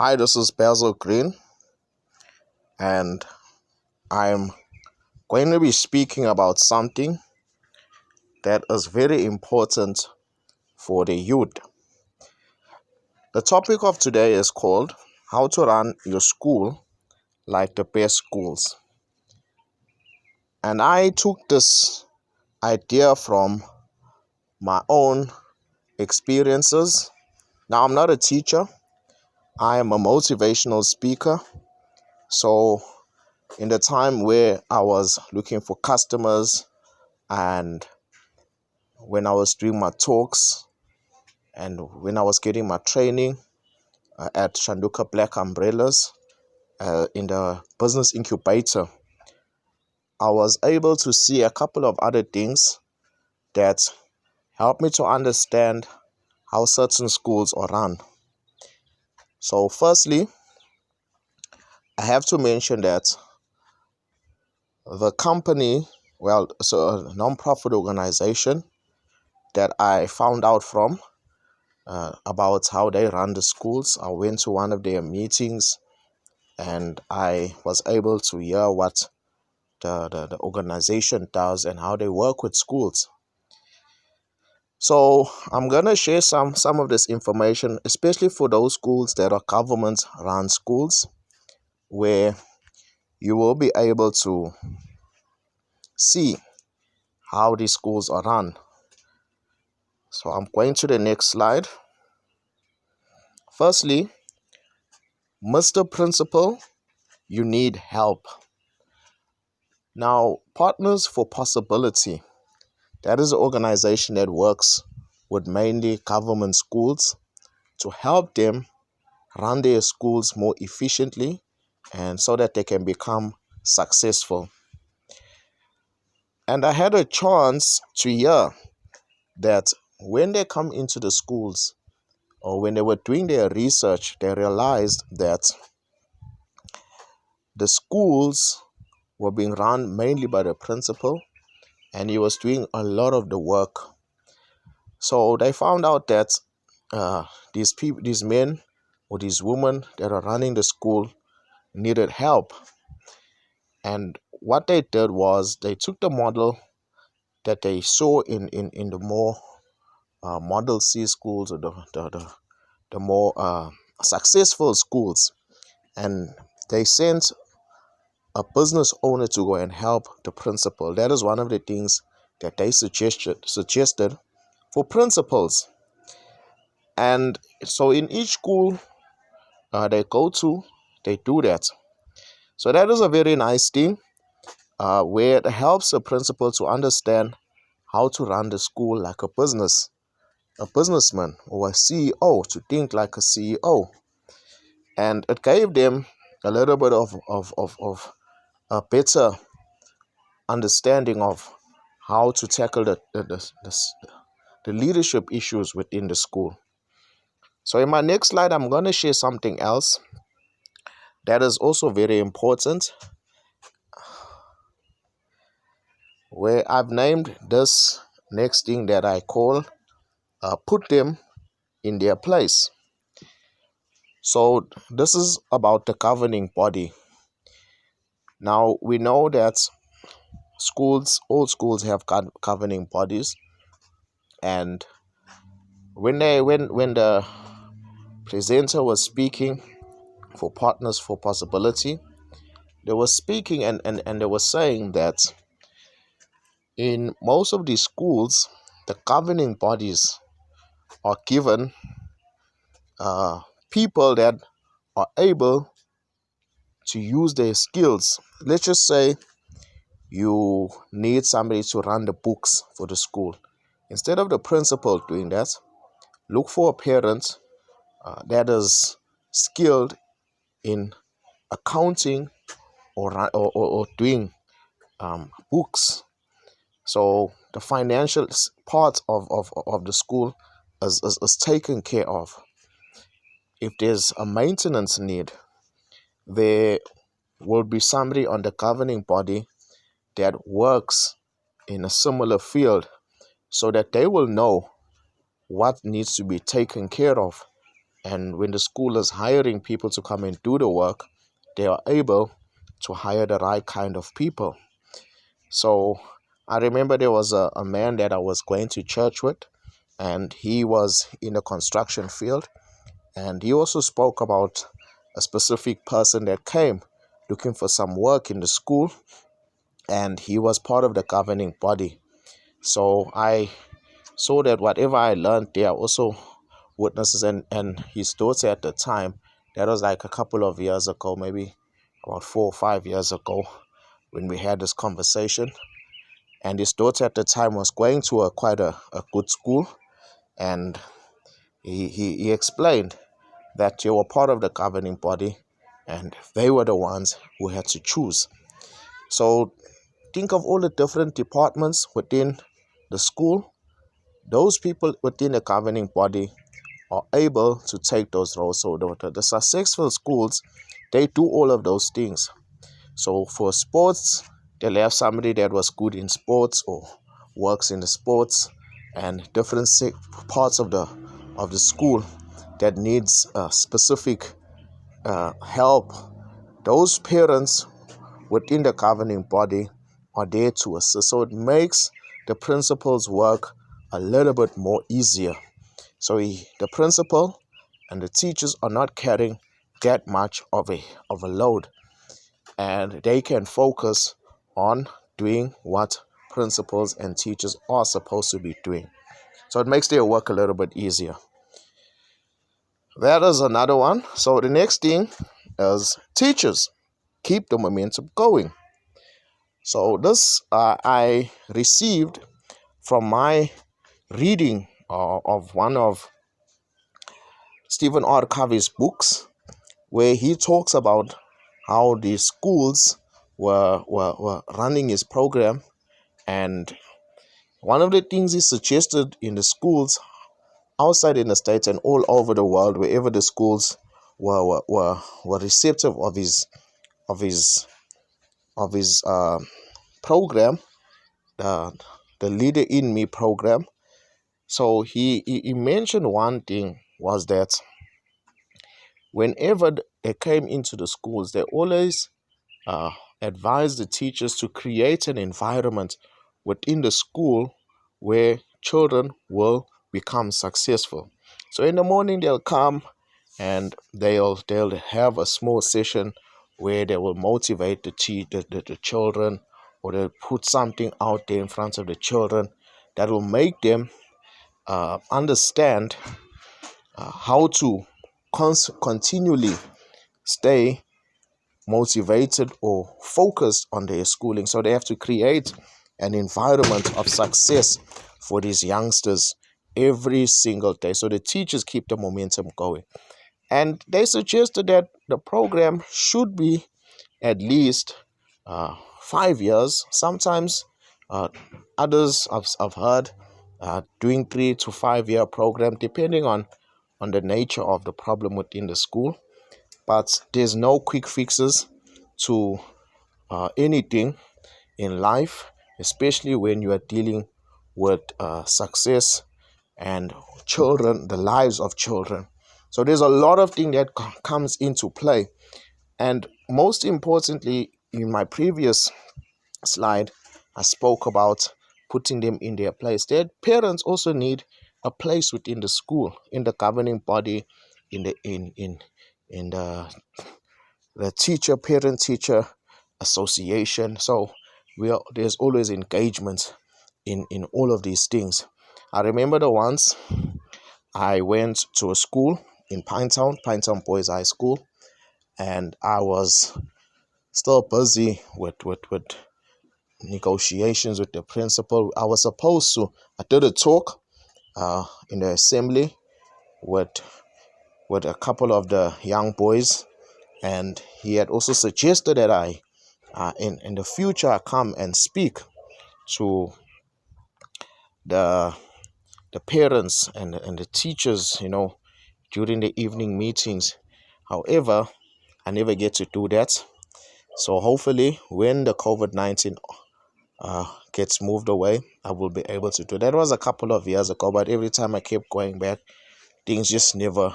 Hi, this is Basil Green, and I'm going to be speaking about something that is very important for the youth. The topic of today is called How to Run Your School Like the Best Schools. And I took this idea from my own experiences. Now, I'm not a teacher, I am a motivational speaker. So, in the time where I was looking for customers and when I was doing my talks and when I was getting my training at Shanduka Black Umbrellas in the business incubator, I was able to see a couple of other things that helped me to understand how certain schools are run. So, firstly, I have to mention that the company, so a non-profit organization that I found out from about how they run the schools. I went to one of their meetings and I was able to hear what the organization does and how they work with schools. So I'm gonna share some of this information, especially for those schools that are government run schools, where you will be able to see how these schools are run. So I'm going to the next slide. Firstly, Mr. Principal, you need help. Now, Partners for Possibility, that is an organization that works with mainly government schools to help them run their schools more efficiently and so that they can become successful. And I had a chance to hear that when they come into the schools or when they were doing their research, they realized that the schools were being run mainly by the principal and he was doing a lot of the work. So they found out that these men or these women that are running the school needed help. And what they did was they took the model that they saw in the more Model C schools or the more successful schools, and they sent a business owner to go and help the principal. That is one of the things that they suggested for principals. And so in each school they go to, they do that. So that is a very nice thing where it helps the principal to understand how to run the school like a businessman or a CEO, to think like a CEO. And it gave them a little bit of a better understanding of how to tackle the leadership issues within the school. So in my next slide, I'm going to share something else that is also very important, where I've named this next thing that I call put them in their place. So this is about the governing body. Now we know that all schools have governing bodies, and when the presenter was speaking for Partners for Possibility, they were speaking and they were saying that in most of these schools, the governing bodies are given people that are able to use their skills. Let's just say you need somebody to run the books for the school. Instead of the principal doing that, look for a parent that is skilled in accounting or doing books. So the financial part of the school is taken care of. If there's a maintenance need, there will be somebody on the governing body that works in a similar field so that they will know what needs to be taken care of And when the school is hiring people to come and do the work, they are able to hire the right kind of people. So I remember there was a man that I was going to church with, and he was in the construction field. And he also spoke about a specific person that came looking for some work in the school, and he was part of the governing body. So I saw that whatever I learned there, also witnesses and his daughter at the time, that was like a couple of years ago, maybe about 4 or 5 years ago, when we had this conversation. And his daughter at the time was going to quite a good school, and he explained that they were part of the governing body and they were the ones who had to choose. So think of all the different departments within the school. Those people within the governing body are able to take those roles. So the successful schools, they do all of those things. So for sports, they'll have somebody that was good in sports or works in the sports, and different parts of the school that needs specific help. Those parents within the governing body are there to assist. So it makes the principal's work a little bit more easier. So the principal and the teachers are not carrying that much of a load, and they can focus on doing what principals and teachers are supposed to be doing. So it makes their work a little bit easier. That is another one. So the next thing is teachers keep the momentum going. So this I received from my reading of one of Stephen R. Covey's books, where he talks about how the schools were running his program. And one of the things he suggested in the schools outside in the States and all over the world, wherever the schools were receptive of his program, the Leader in Me program. So he mentioned one thing was that whenever they came into the schools, they always advised the teachers to create an environment within the school where children will become successful. So in the morning they'll come and they'll have a small session where they will motivate the children, or they'll put something out there in front of the children that will make them understand how to continually stay motivated or focused on their schooling. So they have to create an environment of success for these youngsters every single day. So the teachers keep the momentum going. And they suggested that the program should be at least 5 years. Sometimes others I've heard doing 3 to 5 year program, depending on the nature of the problem within the school. But there's no quick fixes to anything in life, especially when you are dealing with success and children, the lives of children. So there's a lot of things that comes into play. And most importantly, in my previous slide, I spoke about putting them in their place. Their parents also need a place within the school, in the governing body, in the parent teacher association. So there's always engagement in all of these things. I remember the once I went to a school in Pinetown Boys High School, and I was still busy with negotiations with the principal. I did a talk in the assembly with a couple of the young boys, and he had also suggested that I in the future I come and speak to the parents and the teachers, during the evening meetings. However, I never get to do that. So hopefully when the COVID-19 gets moved away, I will be able to do that. That was a couple of years ago, but every time I kept going back, things just never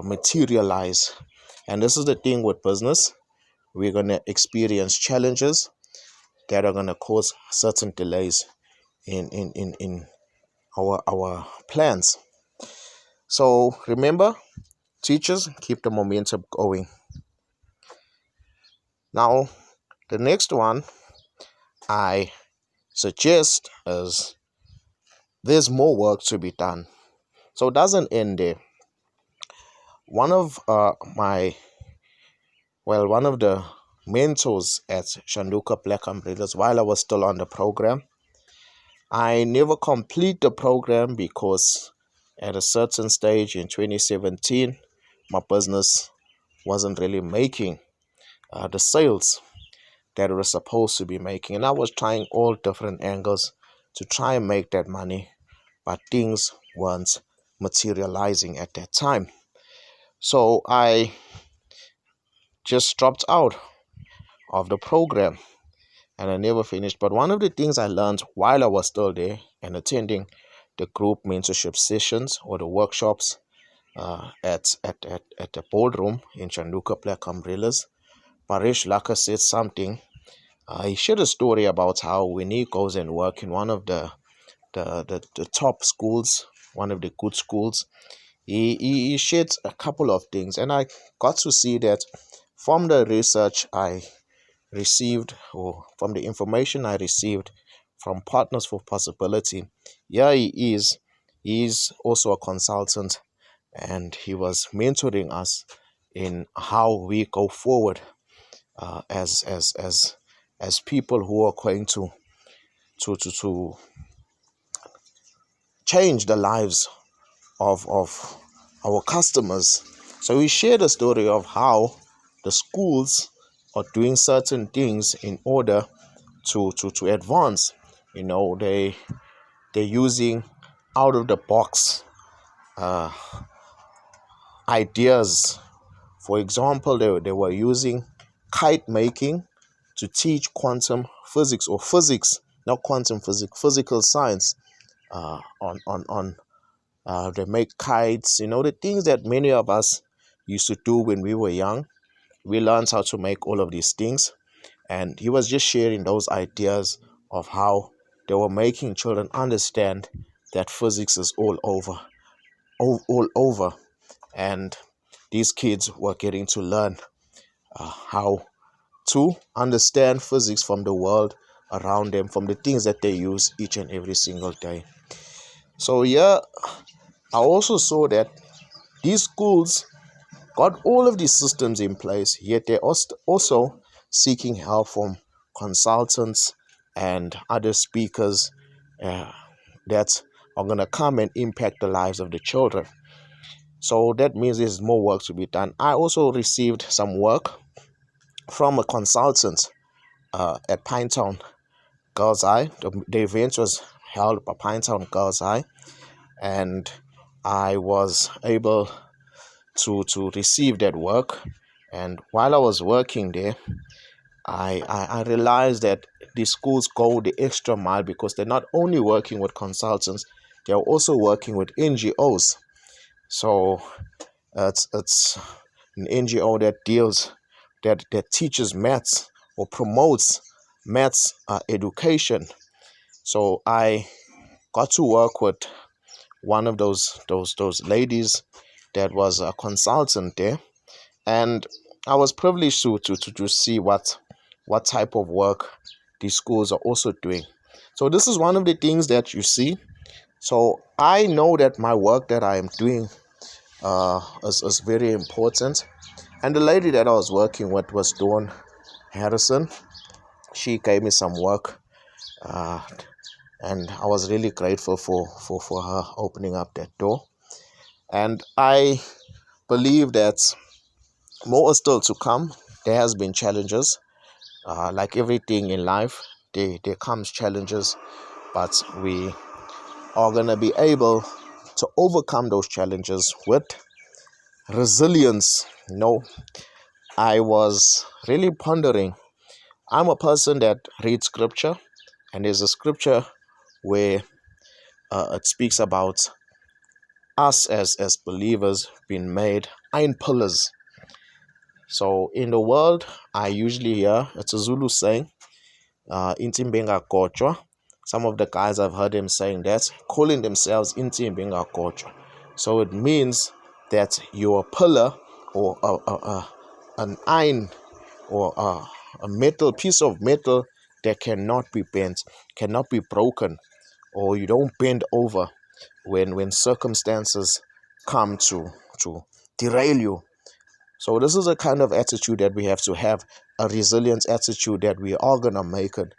materialize. And this is the thing with business. We're going to experience challenges that are going to cause certain delays in our plans. So remember, teachers, keep the momentum going. Now, the next one I suggest is there's more work to be done. So it doesn't end there. One of one of the mentors at Shanduka Black Umbrellas, while I was still on the program, I never complete the program because at a certain stage in 2017, my business wasn't really making the sales that it was supposed to be making. And I was trying all different angles to try and make that money, but things weren't materializing at that time. So I just dropped out of the program and I never finished. But one of the things I learned while I was still there and attending the group mentorship sessions or the workshops at the boardroom in Chanduka Black Umbrellas, Paresh Laka said something. He shared a story about how when he goes and work in one of the top schools, one of the good schools, he shared a couple of things. And I got to see that from the research I received, or from the information I received from Partners for Possibility. Yeah, he's also a consultant, and he was mentoring us in how we go forward as people who are going to change the lives of our customers. So we shared a story of how the schools are doing certain things in order to advance. They're using out of the box ideas. For example, they were using kite making to teach quantum physics, or physics, not quantum physics, physical science. On They make kites, the things that many of us used to do when we were young. We learned how to make all of these things, and he was just sharing those ideas of how they were making children understand that physics is all over, and these kids were getting to learn how to understand physics from the world around them, from the things that they use each and every single day. So yeah, I also saw that these schools got all of these systems in place, yet they're also seeking help from consultants and other speakers that are going to come and impact the lives of the children. So that means there's more work to be done. I also received some work from a consultant at Pinetown Girls High. The event was held by Pinetown Girls High, and I was able to receive that work. And while I was working there, I realized that the schools go the extra mile, because they're not only working with consultants, they're also working with NGOs. So it's an NGO that teaches maths or promotes maths education. So I got to work with one of those ladies that was a consultant there, and I was privileged to see what type of work these schools are also doing. So this is one of the things that you see. So I know that my work that I am doing is very important. And the lady that I was working with was Dawn Harrison. She gave me some work, and I was really grateful for her opening up that door. And I believe that more is still to come. There has been challenges, like everything in life. There comes challenges, but we are gonna be able to overcome those challenges with resilience. I was really pondering. I'm a person that reads scripture, and there's a scripture where it speaks about us as believers been made iron pillars. So in the world, I usually hear, it's a Zulu saying, Intimbi ngagotshwa. Some of the guys I've heard him saying that, calling themselves Intimbi ngagotshwa. So it means that you're a pillar or an iron or a metal piece of metal that cannot be bent, cannot be broken, or you don't bend over when circumstances come to derail you. So this is a kind of attitude that we have to have, a resilient attitude that we are gonna make it,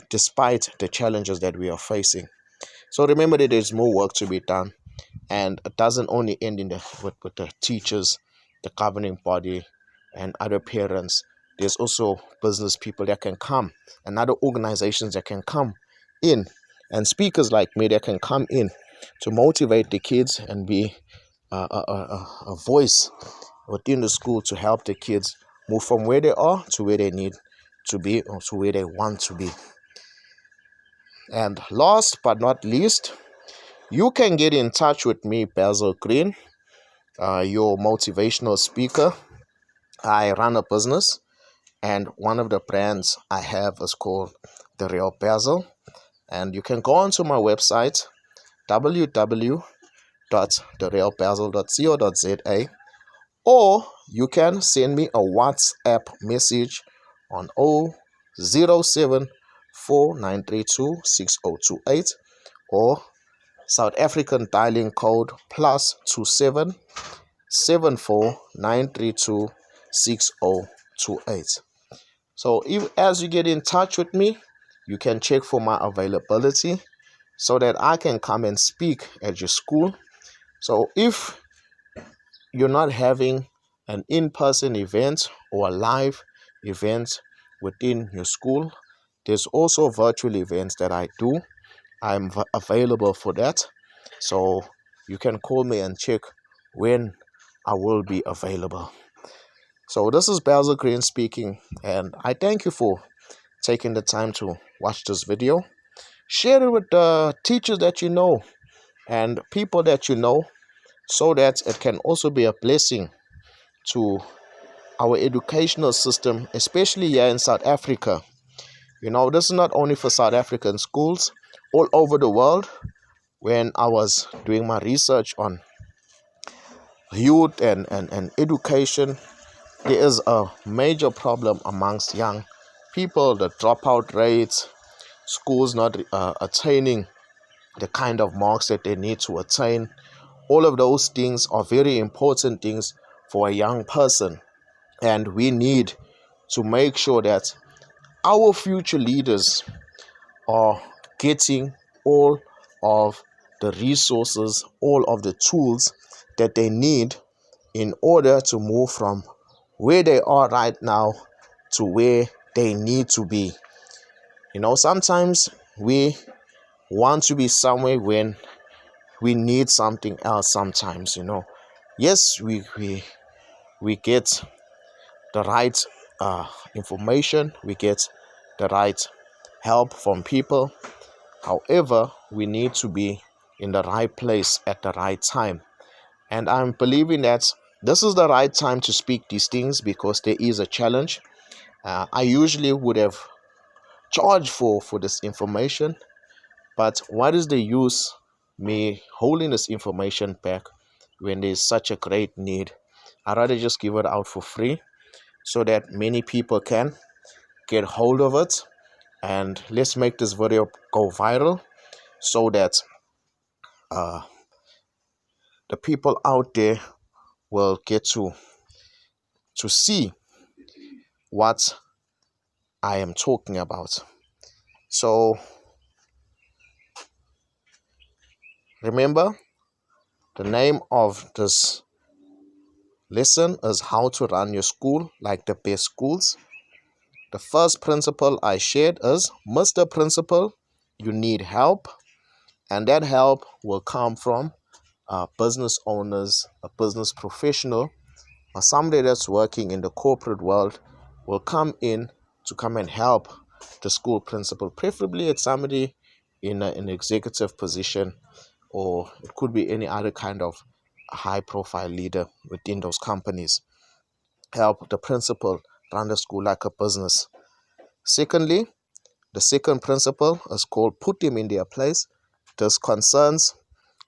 despite the challenges that we are facing. So remember that there's more work to be done, and it doesn't only end in with the teachers, the governing body, and other parents. There's also business people that can come, and other organizations that can come in, and speakers like me that can come in to motivate the kids and be a voice within the school to help the kids move from where they are to where they need to be, or to where they want to be. And last but not least, you can get in touch with me, Basil Green, your motivational speaker. I run a business, and one of the brands I have is called The Real Basil. And you can go onto my website, www.therealbasil.co.za, or you can send me a WhatsApp message on 00749326028, or South African dialing code +27 749326028. So as you get in touch with me, you can check for my availability so that I can come and speak at your school. So if you're not having an in-person event or a live event within your school, there's also virtual events that I do. I'm available for that. So you can call me and check when I will be available. So this is Basil Green speaking, and I thank you for taking the time to watch this video. Share it with the teachers that you know and people that you know, so that it can also be a blessing to our educational system, especially here in South Africa. You know, this is not only for South African schools, all over the world. When I was doing my research on youth and education, there is a major problem amongst young people, the dropout rates, schools not attaining the kind of marks that they need to attain. All of those things are very important things for a young person. And we need to make sure that our future leaders are getting all of the resources, all of the tools that they need in order to move from where they are right now to where they need to be. You know, sometimes we want to be somewhere when we need something else sometimes, you know. Yes, we get the right information, we get the right help from people. However, we need to be in the right place at the right time. And I'm believing that this is the right time to speak these things, because there is a challenge. I usually would have charged for this information, but what is the use me holding this information back when there's such a great need? I'd rather just give it out for free so that many people can get hold of it. And let's make this video go viral so that the people out there will get to see what I am talking about. So remember, the name of this lesson is how to run your school like the best schools. The first principle I shared is, Mr. Principal, you need help. And that help will come from business owners, a business professional, or somebody that's working in the corporate world will come in to come and help the school principal. Preferably it's somebody in an executive position or it could be any other kind of high profile leader within those companies. Help the principal run the school like a business. Secondly, the second principle is called put them in their place. This concerns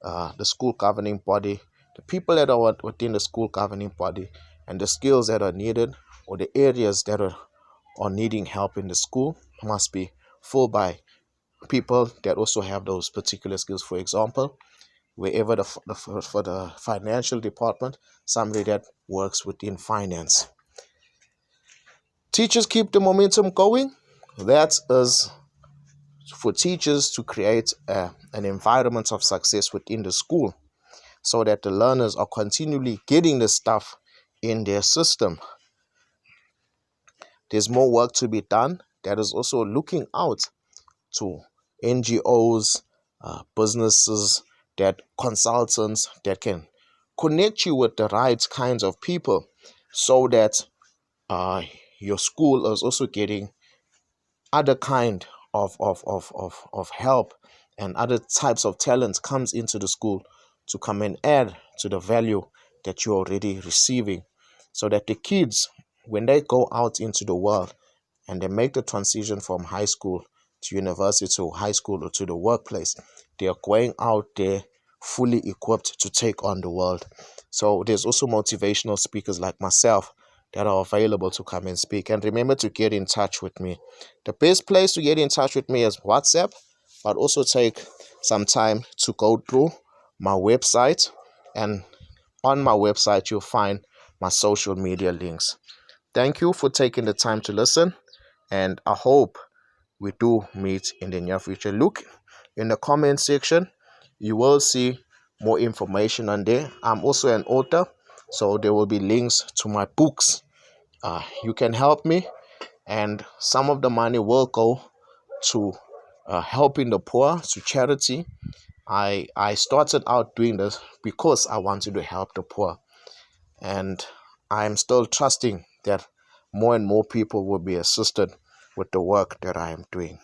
the school governing body, the people that are within the school governing body, and the skills that are needed, or the areas that are needing help in the school must be filled by people that also have those particular skills. For example, wherever for the financial department, somebody that works within finance. Teachers keep the momentum going. That is for teachers to create an environment of success within the school, so that the learners are continually getting the stuff in their system. There's more work to be done. That is also looking out to NGOs, businesses, that consultants that can connect you with the right kinds of people, so that uh, your school is also getting other kind of help, and other types of talent comes into the school to come and add to the value that you're already receiving, so that the kids, when they go out into the world and they make the transition from high school to university, to high school, or to the workplace, they are going out there fully equipped to take on the world. So there's also motivational speakers like myself that are available to come and speak. And remember to get in touch with me. The best place to get in touch with me is WhatsApp, but also take some time to go through my website. And on my website, you'll find my social media links. Thank you for taking the time to listen, and I hope we do meet in the near future. Look in the comment section, you will see more information on there. I'm also an author, so there will be links to my books. You can help me, and some of the money will go to helping the poor, to charity. I started out doing this because I wanted to help the poor, and I'm still trusting that more and more people will be assisted with the work that I am doing.